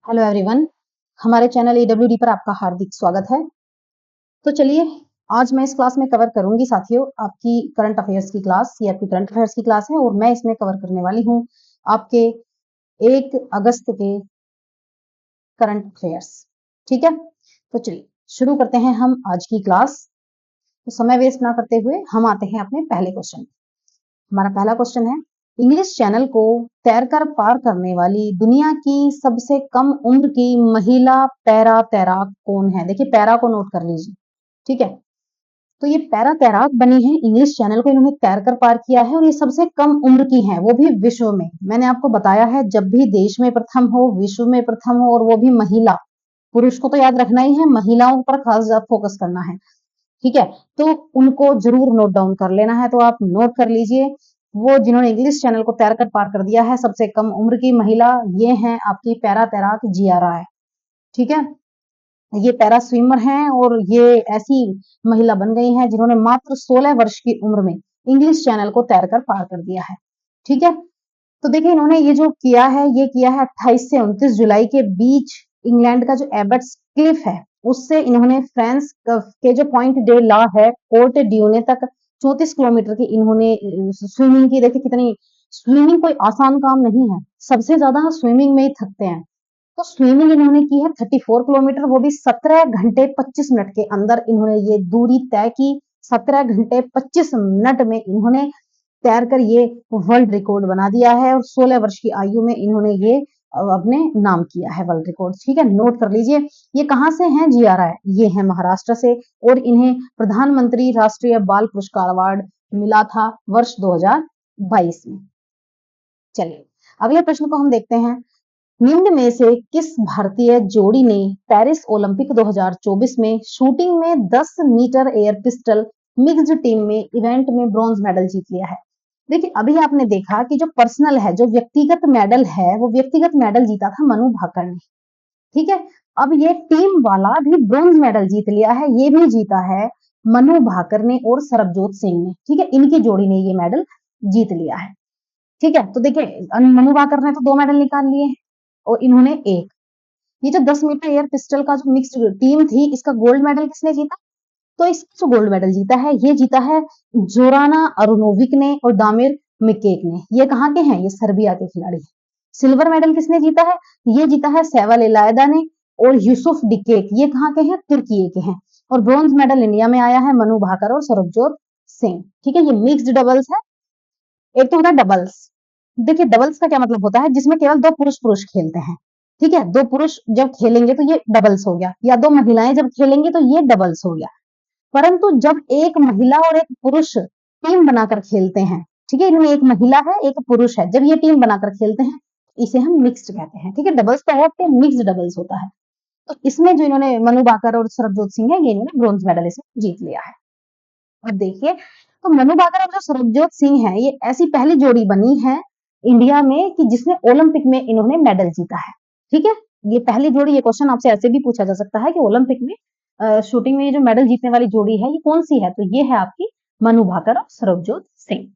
Hello everyone, हमारे channel AWD पर आपका हार्दिक स्वागत है। तो चलिए, आज मैं इस क्लास में कवर करूंगी साथियों आपकी करंट अफेयर्स की क्लास। ये आपकी करंट अफेयर्स की क्लास है और मैं इसमें कवर करने वाली हूँ आपके 1 अगस्त के करंट अफेयर्स। ठीक है, तो चलिए शुरू करते हैं हम आज की क्लास। तो समय वेस्ट ना करते हुए हम आते हैं अपने पहले क्वेश्चन। हमारा पहला क्वेश्चन है, इंग्लिश चैनल को तैरकर पार करने वाली दुनिया की सबसे कम उम्र की महिला पैरा तैराक कौन है? देखिए, पैरा को नोट कर लीजिए। ठीक है, तो ये पैरा तैराक बनी है, इंग्लिश चैनल को इन्होंने तैरकर पार किया है और ये सबसे कम उम्र की है, वो भी विश्व में। मैंने आपको बताया है, जब भी देश में प्रथम हो, विश्व में प्रथम हो और वो भी महिला, पुरुष को तो याद रखना ही है, महिलाओं पर खास फोकस करना है। ठीक है, तो उनको जरूर नोट डाउन कर लेना है। तो आप नोट कर लीजिए, वो जिन्होंने इंग्लिश चैनल को तैरकर पार कर दिया है, सबसे कम उम्र की महिला, ये हैं आपकी पैरा तैराक जिया राय। ठीक है, ये पैरा स्विमर हैं और ये ऐसी महिला बन गई हैं जिन्होंने मात्र 16 वर्ष की उम्र में इंग्लिश चैनल को तैरकर पार कर दिया है। ठीक है, तो देखिए इन्होंने ये जो किया है, ये किया है 28 से 29 जुलाई के बीच इंग्लैंड का जो एबट्स क्लिफ है उससे इन्होंने फ्रांस के जो पॉइंट डे ला है कोर्ट ड्यूने तक 34 किलोमीटर की इन्होंने स्विमिंग की। देखिए कितनी, स्विमिंग कोई आसान काम नहीं है, सबसे ज्यादा स्विमिंग में ही थकते हैं। तो स्विमिंग इन्होंने की है 34 किलोमीटर, वो भी 17 घंटे 25 मिनट के अंदर इन्होंने ये दूरी तय की। 17 घंटे 25 मिनट में इन्होंने तैरकर ये वर्ल्ड रिकॉर्ड बना दिया है और 16 वर्ष की आयु में इन्होंने ये अपने नाम किया है वर्ल्ड रिकॉर्ड। ठीक है, नोट कर लीजिए। ये कहाँ से हैं जिया राय? ये है महाराष्ट्र से और इन्हें प्रधानमंत्री राष्ट्रीय बाल पुरस्कार अवार्ड मिला था वर्ष 2022 में। चलिए अगले प्रश्न को हम देखते हैं, निम्न में से किस भारतीय जोड़ी ने पेरिस ओलंपिक 2024 में शूटिंग में 10 metre air pistol mixed team में इवेंट में ब्रॉन्ज मेडल जीत लिया है? देखिए अभी आपने देखा कि जो पर्सनल है, जो व्यक्तिगत मेडल है, वो व्यक्तिगत मेडल जीता था मनु भाकर ने। ठीक है, अब ये टीम वाला भी ब्रॉन्ज मेडल जीत लिया है, ये भी जीता है मनु भाकर ने और सरबजोत सिंह ने। ठीक है, इनकी जोड़ी ने ये मेडल जीत लिया है। ठीक है, तो देखिए मनु भाकर ने तो 2 मेडल निकाल लिए हैं और इन्होंने एक। ये जो 10 मीटर एयर पिस्टल का जो मिक्स्ड टीम थी, इसका गोल्ड मेडल किसने जीता? तो इसका जो गोल्ड मेडल जीता है, ये जीता है जोराना अरुनोविक ने और दामिर मिकेक ने। ये कहाँ के हैं? ये सर्बिया के खिलाड़ी हैं। सिल्वर मेडल किसने जीता है? ये जीता है सेवल इलायदा ने और यूसुफ डिकेक। ये कहाँ के हैं? तुर्की के हैं। और ब्रॉन्ज मेडल इंडिया में आया है मनु भाकर और सरबजोत सिंह। ठीक है, ये मिक्स्ड डबल्स है। एक तो होता है डबल्स। देखिए डबल्स का क्या मतलब होता है? जिसमें केवल 2 पुरुष पुरुष खेलते हैं। ठीक है, 2 पुरुष जब खेलेंगे तो ये डबल्स हो गया, या 2 महिलाएं जब खेलेंगे तो ये डबल्स हो गया। परंतु जब एक महिला और एक पुरुष टीम बनाकर खेलते हैं, ठीक है, इनमें एक महिला है एक पुरुष है, जब ये टीम बनाकर खेलते हैं इसे हम मिक्स्ड कहते हैं। ठीक है, डबल्स तो है, मिक्स्ड डबल्स होता है। तो इसमें जो इन्होंने मनु भाकर और सरबजोत सिंह है, ये इन्होंने ब्रॉन्ज मेडल इसमें जीत लिया है। अब देखिए, तो मनु भाकर और जो सरबजोत सिंह है, ये ऐसी पहली जोड़ी बनी है इंडिया में कि जिसने ओलंपिक में इन्होंने मेडल जीता है। ठीक है, ये पहली जोड़ी। ये क्वेश्चन आपसे ऐसे भी पूछा जा सकता है कि ओलंपिक में शूटिंग में ये जो मेडल जीतने वाली जोड़ी है ये कौन सी है? तो ये है आपकी मनु भाकर और सरबजोत सिंह।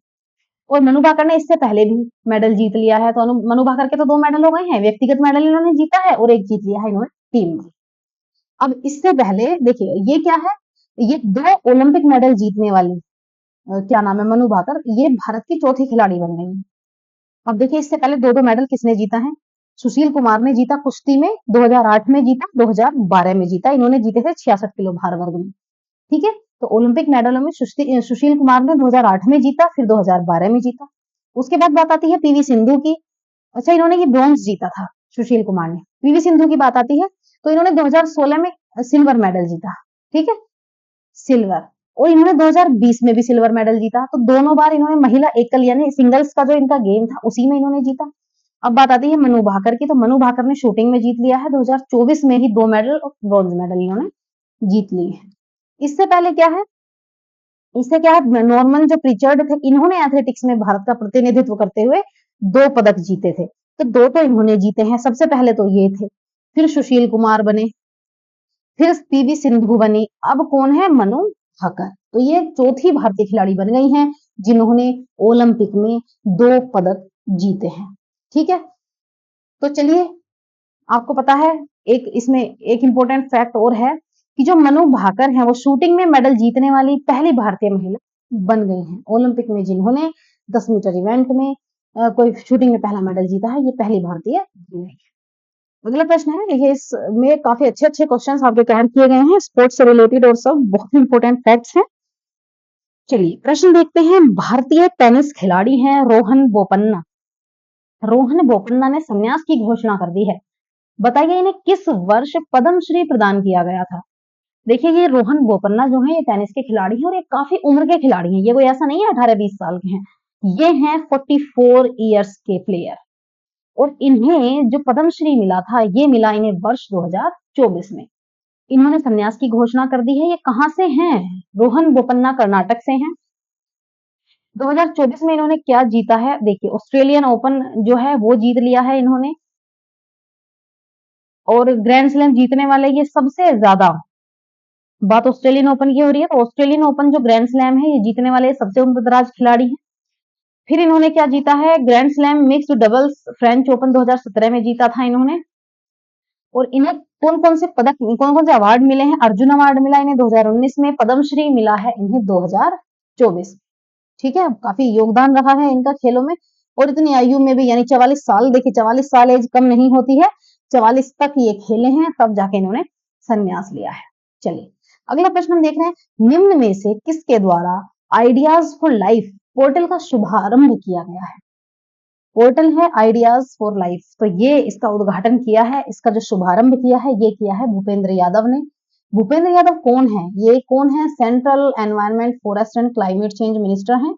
और मनु भाकर ने इससे पहले भी मेडल जीत लिया है। तो मनु भाकर के तो 2 मेडल हो गए हैं, व्यक्तिगत मेडल इन्होंने जीता है और एक जीत लिया है इन्होंने टीम में। अब इससे पहले देखिए ये क्या है, ये 2 ओलंपिक मेडल जीतने वाली क्या नाम है, मनु भाकर, ये भारत की चौथी खिलाड़ी बन गई है। अब देखिए इससे पहले 2-2 मेडल किसने जीता है? सुशील कुमार ने जीता कुश्ती में, 2008 में जीता, 2012 में जीता। इन्होंने जीते थे 66 किलो भार वर्ग में। ठीक है, तो ओलंपिक मेडलों में सुशील कुमार ने 2008 में जीता, फिर 2012 में जीता। उसके बाद बात आती है पीवी सिंधु की। अच्छा, इन्होंने ये ब्रॉन्ज जीता था सुशील कुमार ने। पीवी सिंधु की बात आती है तो इन्होंने 2016 में सिल्वर मेडल जीता। ठीक है, सिल्वर। और इन्होंने 2020 में भी सिल्वर मेडल जीता। तो दोनों बार इन्होंने महिला एकल यानी सिंगल्स का जो इनका गेम था उसी में इन्होंने जीता। अब बात आती है मनु भाकर की। तो मनु भाकर ने शूटिंग में जीत लिया है, 2024 में ही 2 मेडल और ब्रॉन्ज मेडल इन्होंने जीत लिए हैं। इससे पहले क्या है, इससे क्या है, नॉर्मन जो प्रिचर्ड थे, इन्होंने एथलेटिक्स में भारत का प्रतिनिधित्व करते हुए 2 पदक जीते थे। तो 2 तो इन्होंने जीते हैं। सबसे पहले तो ये थे, फिर सुशील कुमार बने, फिर पीवी सिंधु बनी, अब कौन है? मनु भाकर। तो ये चौथी भारतीय खिलाड़ी बन गई हैं जिन्होंने ओलंपिक में 2 पदक जीते हैं। ठीक है, तो चलिए आपको पता है एक इसमें एक इम्पोर्टेंट फैक्ट और है कि जो मनु भाकर हैं वो शूटिंग में मेडल जीतने वाली पहली भारतीय महिला बन गई हैं। ओलंपिक में जिन्होंने 10 मीटर इवेंट में कोई शूटिंग में पहला मेडल जीता है, ये पहली भारतीय बन गई है। अगला प्रश्न है, देखिए इसमें काफी अच्छे क्वेश्चंस आपके कवर किए गए हैं, स्पोर्ट्स से रिलेटेड और सब बहुत इंपॉर्टेंट फैक्ट्स हैं। चलिए प्रश्न देखते हैं। भारतीय टेनिस खिलाड़ी हैं रोहन बोपन्ना। रोहन बोपन्ना ने संन्यास की घोषणा कर दी है। बताइए इन्हें किस वर्ष पद्मश्री प्रदान किया गया था। देखिए ये रोहन बोपन्ना जो है ये टेनिस के खिलाड़ी हैं और ये काफी उम्र के खिलाड़ी हैं, ये कोई ऐसा नहीं है 18-20 साल के हैं, ये हैं 44 ईयर्स के प्लेयर। और इन्हें जो पद्मश्री मिला था ये मिला इन्हें वर्ष 2024 में। इन्होंने संन्यास की घोषणा कर दी है। ये कहां से हैं? रोहन बोपन्ना कर्नाटक से हैं। 2024 में इन्होंने क्या जीता है? देखिए ऑस्ट्रेलियन ओपन जो है वो जीत लिया है इन्होंने, और ग्रैंड स्लैम जीतने वाले ये सबसे ज्यादा, बात ऑस्ट्रेलियन ओपन की हो रही है तो ऑस्ट्रेलियन ओपन जो ग्रैंड स्लैम है ये जीतने वाले सबसे उम्रदराज खिलाड़ी हैं। फिर इन्होंने क्या जीता है? Grand slam mixed doubles French open 2017 में जीता था इन्होंने। और इन्हें कौन कौन से पदक, कौन कौन से अवार्ड मिले हैं? अर्जुन अवार्ड मिला इन्हें 2019 में, पद्मश्री मिला है इन्हें 2024। ठीक है, काफी योगदान रहा है इनका खेलों में। और इतनी आयु में भी, यानी 44 साल, देखिए 44 साल एज कम नहीं होती है, 44 तक ये खेले हैं तब जाके इन्होंने संन्यास लिया है। चलिए अगला प्रश्न हम देख रहे हैं। निम्न में से किसके द्वारा आइडियाज फॉर लाइफ पोर्टल का शुभारंभ किया गया है? पोर्टल है आइडियाज फॉर लाइफ, तो ये इसका उद्घाटन किया है, इसका जो शुभारंभ किया है ये किया है भूपेंद्र यादव ने। भूपेंद्र यादव कौन है? ये कौन है? Central environment forest and climate change minister हैं।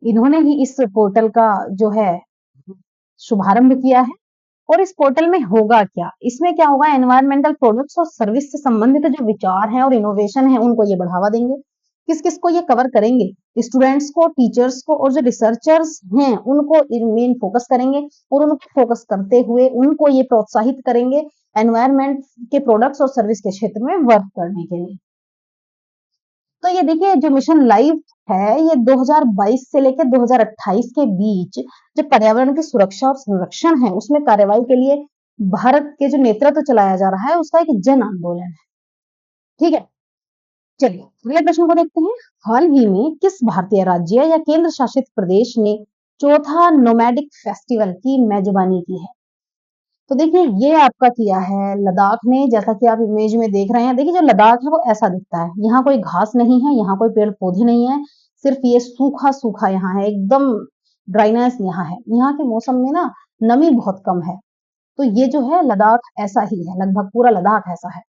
इन्होंने ही इस पोर्टल का जो है शुभारंभ किया है। और इस पोर्टल में होगा क्या? इसमें क्या होगा? एनवायरमेंटल प्रोडक्ट्स और सर्विस से संबंधित जो विचार हैं और इनोवेशन है उनको ये बढ़ावा देंगे। किस किस को ये कवर करेंगे? स्टूडेंट्स को, टीचर्स को, और जो रिसर्चर्स हैं उनको मेन फोकस करेंगे, और उनको फोकस करते हुए उनको ये प्रोत्साहित करेंगे एनवायरमेंट के प्रोडक्ट्स और सर्विस के क्षेत्र में वर्क करने के लिए। तो ये देखिए जो मिशन लाइफ है ये 2022 से लेकर 2028 के बीच जो पर्यावरण की सुरक्षा और संरक्षण है उसमें कार्यवाही के लिए भारत के जो नेतृत्व चलाया जा रहा है उसका एक जन आंदोलन है। ठीक है, चलिए अगले प्रश्न को देखते हैं। हाल ही में किस भारतीय राज्य या केंद्र शासित प्रदेश ने चौथा नोमैडिक फेस्टिवल की मेजबानी की है? तो देखिए ये आपका किया है लद्दाख ने, जैसा कि आप इमेज में देख रहे हैं। देखिए जो लद्दाख है वो ऐसा दिखता है, यहाँ कोई घास नहीं है, यहाँ कोई पेड़ पौधे नहीं है, सिर्फ ये सूखा सूखा यहाँ है, एकदम ड्राइनेस यहाँ है। यहाँ के मौसम में ना नमी बहुत कम है, तो ये जो है लद्दाख ऐसा ही है, लगभग पूरा लद्दाख ऐसा है।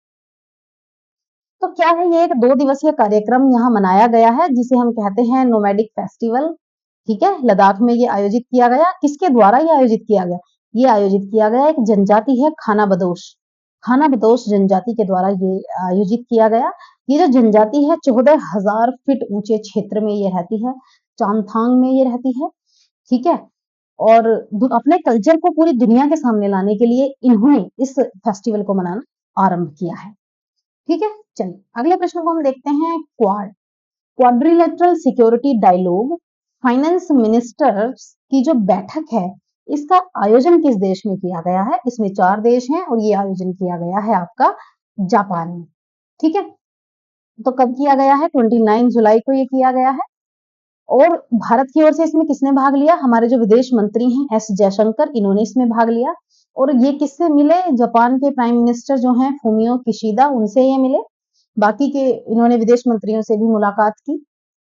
तो क्या है, ये एक 2 दिवसीय कार्यक्रम यहाँ मनाया गया है जिसे हम कहते हैं नोमैडिक फेस्टिवल। ठीक है, लद्दाख में ये आयोजित किया गया। किसके द्वारा ये आयोजित किया गया? ये आयोजित किया गया एक जनजाति है खाना बदोश, खाना बदोश जनजाति के द्वारा ये आयोजित किया गया। ये जो जनजाति है 14,000 फीट ऊंचे क्षेत्र में ये रहती है, चांगथांग में ये रहती है। ठीक है, और अपने कल्चर को पूरी दुनिया के सामने लाने के लिए इन्होंने इस फेस्टिवल को मनाना आरंभ किया है। ठीक है, चलिए अगले प्रश्न को हम देखते हैं। Quadrilateral security dialogue finance ministers की जो बैठक है इसका आयोजन किस देश में किया गया है? इसमें 4 देश हैं और ये आयोजन किया गया है आपका जापान में। ठीक है, तो कब किया गया है? 29 जुलाई को ये किया गया है। और भारत की ओर से इसमें किसने भाग लिया? हमारे जो विदेश मंत्री हैं एस जयशंकर, इन्होंने इसमें भाग लिया। और ये किससे मिले? जापान के प्राइम मिनिस्टर जो हैं फूमियो किशिदा, उनसे ये मिले। बाकी के इन्होंने विदेश मंत्रियों से भी मुलाकात की।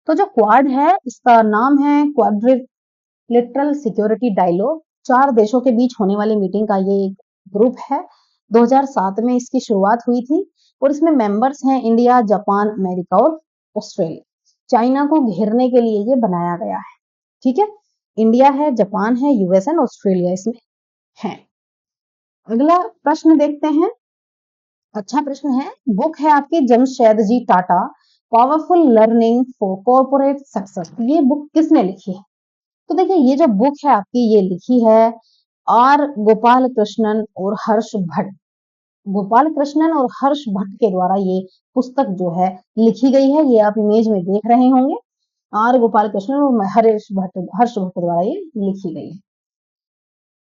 तो जो क्वाड है इसका नाम है क्वाड्रिलेटरल सिक्योरिटी डायलॉग, 4 देशों के बीच होने वाली मीटिंग का ये एक ग्रुप है। 2007 में इसकी शुरुआत हुई थी और इसमें मेंबर्स हैं इंडिया, जापान, अमेरिका और ऑस्ट्रेलिया। चाइना को घेरने के लिए ये बनाया गया है। ठीक है, इंडिया है, जापान है, यूएस एंड ऑस्ट्रेलिया इसमें है। अगला प्रश्न देखते हैं। अच्छा प्रश्न है, बुक है आपकी Jamshed ji Tata powerful learning for corporate success. ये बुक किसने लिखी है? तो देखिए ये जो बुक है आपकी ये लिखी है आर गोपाल कृष्णन और हर्ष भट्ट। गोपाल कृष्णन और हर्ष भट्ट के द्वारा ये पुस्तक जो है लिखी गई है, ये आप इमेज में देख रहे होंगे। आर गोपाल कृष्णन और हर्ष भट्ट द्वारा ये लिखी गई है।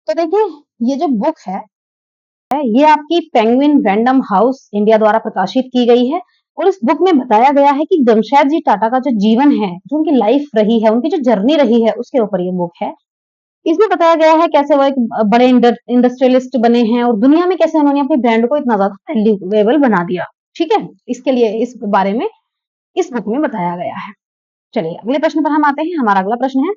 तो देखिए ये जो बुक है ये आपकी पेंगुइन रैंडम हाउस इंडिया द्वारा प्रकाशित की गई है और इस बुक में बताया गया है कि जमशेद जी टाटा का जो जीवन है, जो उनकी लाइफ रही है, उनकी जो जर्नी रही है, उसके ऊपर ये बुक है। इसमें बताया गया है कैसे वो एक बड़े इंडस्ट्रियलिस्ट बने हैं और दुनिया में कैसे उन्होंने अपने ब्रांड को इतना ज्यादा वैल्यूएबल बना दिया। ठीक है, इसके लिए इस बारे में इस बुक में बताया गया है। चलिए अगले प्रश्न पर हम आते हैं। हमारा अगला प्रश्न है,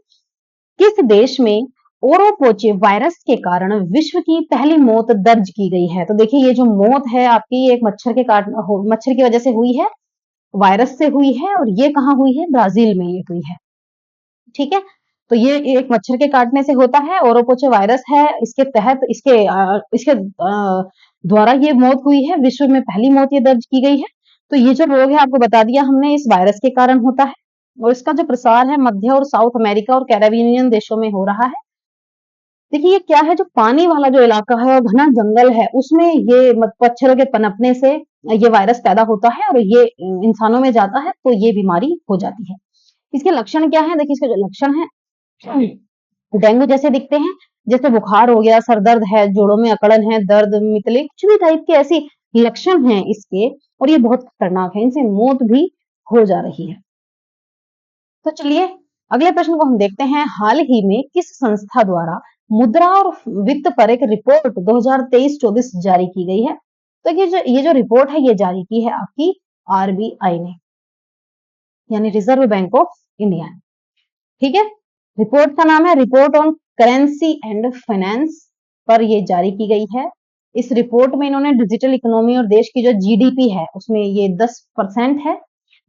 किस देश में ओरोपोचे वायरस के कारण विश्व की पहली मौत दर्ज की गई है? तो देखिए ये जो मौत है आपकी एक मच्छर की वजह से हुई है, वायरस से हुई है और ये कहाँ हुई है? ब्राजील में ये हुई है। ठीक है, तो ये एक मच्छर के काटने से होता है, ओरोपोचे वायरस है, इसके तहत इसके द्वारा ये मौत हुई है, विश्व में पहली मौत ये दर्ज की गई है। तो ये जो रोग है आपको बता दिया हमने, इस वायरस के कारण होता है और इसका जो प्रसार है मध्य और साउथ अमेरिका और कैरेबियन देशों में हो रहा है। देखिए ये क्या है, जो पानी वाला जो इलाका है और घना जंगल है, उसमें ये मच्छरों के पनपने से ये वायरस पैदा होता है और ये इंसानों में जाता है तो ये बीमारी हो जाती है। इसके लक्षण क्या है? देखिए इसके जो लक्षण है डेंगू जैसे दिखते हैं, जैसे बुखार हो गया, सर दर्द है, जोड़ों में अकड़न है, दर्द, मितले, कुछ भी टाइप के ऐसे लक्षण हैं इसके और ये बहुत खतरनाक है, इनसे मौत भी हो जा रही है। तो चलिए अगले प्रश्न को हम देखते हैं। हाल ही में किस संस्था द्वारा मुद्रा और वित्त पर एक रिपोर्ट 2023-24 जारी की गई है? तो ये जो रिपोर्ट है ये जारी की है आपकी आरबीआई ने, यानी रिजर्व बैंक ऑफ इंडिया। ठीक है, रिपोर्ट का नाम है report on currency and finance पर ये जारी की गई है। इस रिपोर्ट में इन्होंने डिजिटल इकोनॉमी और देश की जो जीडीपी है उसमें ये 10% है।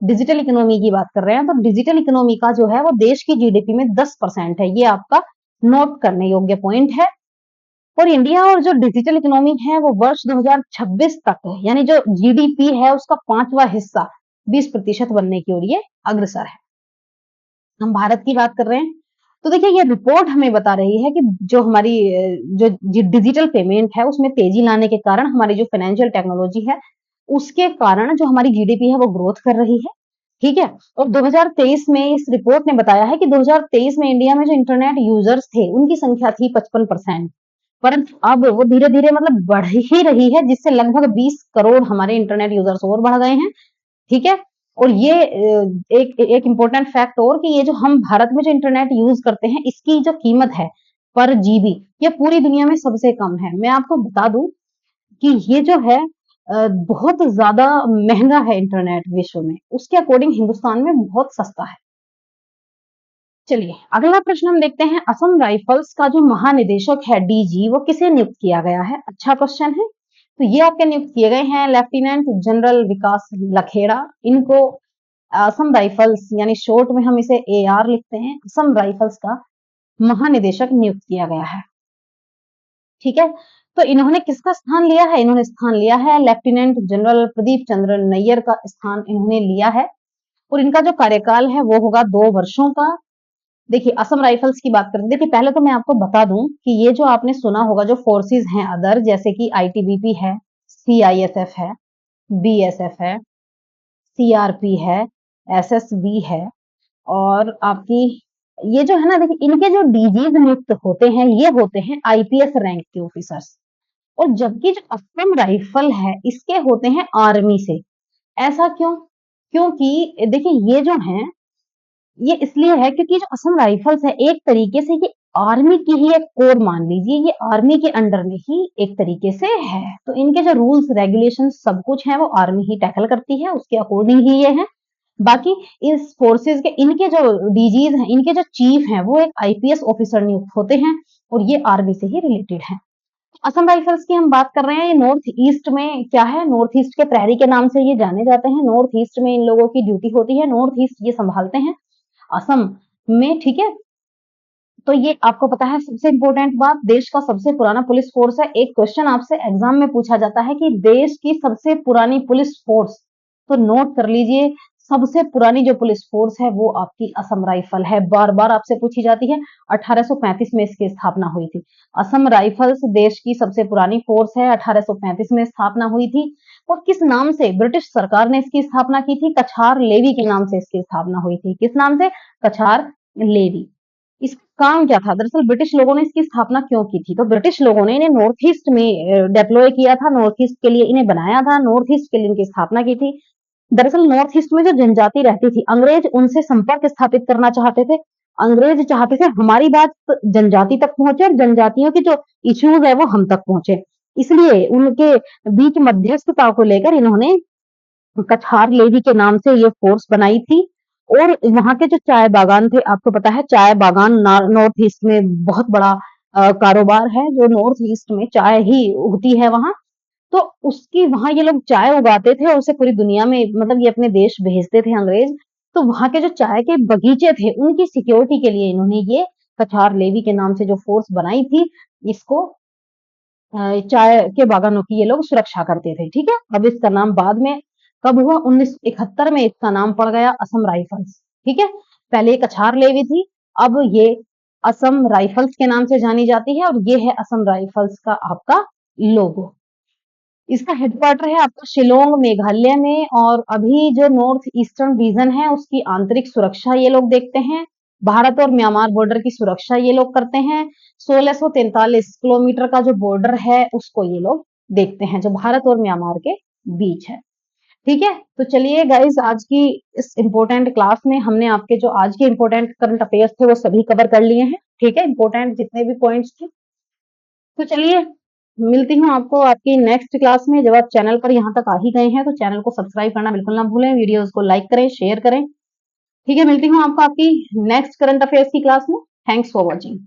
डिजिटल इकोनॉमी की बात कर रहे हैं तो डिजिटल इकोनॉमी का जो है वो देश की जीडीपी में 10% है। ये आपका नोट करने योग्य पॉइंट है। और इंडिया और जो डिजिटल इकोनॉमी है वो वर्ष 2026 तक है, यानी जो जीडीपी है उसका 5वां हिस्सा 20% बनने की ओर ये अग्रसर है। हम भारत की बात कर रहे हैं तो देखिए ये रिपोर्ट हमें बता रही है कि जो हमारी जो डिजिटल पेमेंट है उसमें तेजी लाने के कारण हमारी जो फाइनेंशियल टेक्नोलॉजी है उसके कारण जो हमारी जीडीपी है वो ग्रोथ कर रही है। ठीक है, और 2023 में इस रिपोर्ट ने बताया है कि 2023 में इंडिया में जो इंटरनेट यूजर्स थे उनकी संख्या थी 55%, परंतु अब वो धीरे धीरे मतलब बढ़ ही रही है, जिससे लगभग 20 करोड़ हमारे इंटरनेट यूजर्स और बढ़ गए हैं। ठीक है, और ये एक इम्पोर्टेंट फैक्ट और कि ये जो हम भारत में जो इंटरनेट यूज करते हैं इसकी जो कीमत है पर जीबी ये पूरी दुनिया में सबसे कम है। मैं आपको बता दूं कि ये जो है बहुत ज्यादा महंगा है इंटरनेट विश्व में, उसके अकॉर्डिंग हिंदुस्तान में बहुत सस्ता है। चलिए अगला प्रश्न हम देखते हैं। असम राइफल्स का जो महानिदेशक है डीजी वो किसे नियुक्त किया गया है? अच्छा क्वेश्चन है। तो ये आपके नियुक्त किए गए हैं लेफ्टिनेंट जनरल विकास लखेड़ा। इनको असम राइफल्स यानी शॉर्ट में हम इसे एआर लिखते हैं, असम राइफल्स का महानिदेशक नियुक्त किया गया है। ठीक है, तो इन्होंने किसका स्थान लिया है? इन्होंने स्थान लिया है लेफ्टिनेंट जनरल प्रदीप चंद्र नैयर का स्थान इन्होंने लिया है और इनका जो कार्यकाल है वो होगा 2 वर्षों का। देखिए असम राइफल्स की बात करें, देखिए पहले तो मैं आपको बता दूं कि ये जो आपने सुना होगा जो फोर्सेस हैं अदर, जैसे कि आईटीबीपी है, सीआईएसएफ है, बीएसएफ है, सीआरपी है, एसएसबी है और आपकी ये जो है ना, देखिए इनके जो डीजीज नियुक्त होते हैं ये होते हैं आईपीएस रैंक के ऑफिसर्स, और जबकि जो असम राइफल है इसके होते हैं आर्मी से। ऐसा क्यों? क्योंकि देखिए ये जो है ये इसलिए है क्योंकि जो असम राइफल्स है एक तरीके से ये आर्मी की ही एक कोर मान लीजिए, ये आर्मी के अंडर में ही एक तरीके से है। तो इनके जो रूल्स रेगुलेशन सब कुछ है वो आर्मी ही टैकल करती है, उसके अकॉर्डिंग ही ये है। बाकी इस फोर्सेस के इनके जो डीजीज हैं, इनके जो चीफ हैं वो एक आईपीएस ऑफिसर नियुक्त होते हैं और ये आर्मी से ही रिलेटेड है। असम राइफल्स की हम बात कर रहे हैं, ये नॉर्थ ईस्ट में क्या है, नॉर्थ ईस्ट के प्रहरी के नाम से ये जाने जाते हैं। नॉर्थ ईस्ट में इन लोगों की ड्यूटी होती है, नॉर्थ ईस्ट ये संभालते हैं असम में। ठीक है, तो ये आपको पता है सबसे इंपॉर्टेंट बात, देश का सबसे पुराना पुलिस फोर्स है। एक क्वेश्चन आपसे एग्जाम में पूछा जाता है कि देश की सबसे पुरानी पुलिस फोर्स, तो नोट कर लीजिए सबसे पुरानी जो पुलिस फोर्स है वो आपकी असम राइफल है। बार बार आपसे पूछी जाती है। 1835 में इसकी स्थापना हुई थी। असम राइफल्स देश की सबसे पुरानी फोर्स है, 1835 में स्थापना हुई थी। और किस नाम से ब्रिटिश सरकार ने इसकी स्थापना की थी? कछार लेवी के नाम से इसकी स्थापना हुई थी। किस नाम से? कछार लेवी। इसका काम क्या था? दरअसल ब्रिटिश लोगों ने इसकी स्थापना क्यों की थी? तो ब्रिटिश लोगों ने इन्हें नॉर्थ ईस्ट में डिप्लॉय किया था, नॉर्थ ईस्ट के लिए इन्हें बनाया था, नॉर्थ ईस्ट के लिए इनकी स्थापना की थी। दरअसल नॉर्थ ईस्ट में जो जनजाति रहती थी, अंग्रेज उनसे संपर्क स्थापित करना चाहते थे। अंग्रेज चाहते थे हमारी बात जनजाति तक पहुंचे और जनजातियों के जो इश्यूज है वो हम तक पहुंचे। इसलिए उनके बीच मध्यस्थता को लेकर इन्होंने कछार लेवी के नाम से ये फोर्स बनाई थी। और वहाँ के जो चाय बागान थे, आपको पता है चाय बागान नॉर्थ ईस्ट में बहुत बड़ा कारोबार है, जो नॉर्थ ईस्ट में चाय ही उगती है वहाँ। तो उसकी वहाँ ये लोग चाय उगाते थे और उसे पूरी दुनिया में मतलब ये अपने देश भेजते थे अंग्रेज। तो वहाँ के जो चाय के बगीचे थे, उनकी सिक्योरिटी के लिए इन्होंने ये कछार लेवी के नाम से जो फोर्स बनाई थी, इसको चाय के बागानों की ये लोग सुरक्षा करते थे, ठीक है। अब इसका नाम बाद में कब हुआ? 1971 में इसका नाम पड़ गया असम राइफल्स, ठीक है। पहले ये कछार लेवी थी, अब ये असम राइफल्स के नाम से जानी जाती है और ये है असम राइफल्स का आपका लोगो। इसका हेडक्वार्टर है आपका शिलोंग मेघालय में। और अभी जो नॉर्थ ईस्टर्न रीजन है उसकी आंतरिक सुरक्षा ये लोग देखते हैं। भारत और म्यांमार बॉर्डर की सुरक्षा ये लोग करते हैं। 1643 किलोमीटर का जो बॉर्डर है उसको ये लोग देखते हैं, जो भारत और म्यांमार के बीच है, ठीक है। तो चलिए गाइज, आज की इस इंपॉर्टेंट क्लास में हमने आपके जो आज के इंपॉर्टेंट करंट अफेयर्स थे वो सभी कवर कर लिए हैं, ठीक है। इंपॉर्टेंट जितने भी पॉइंट्स थे। तो चलिए, मिलती हूँ आपको आपकी नेक्स्ट क्लास में। जब आप चैनल पर यहाँ तक आ ही गए हैं तो चैनल को सब्सक्राइब करना बिल्कुल ना भूलें, वीडियोस को लाइक करें, शेयर करें, ठीक है। मिलती हूँ आपको आपकी नेक्स्ट करंट अफेयर्स की क्लास में। Thanks for watching.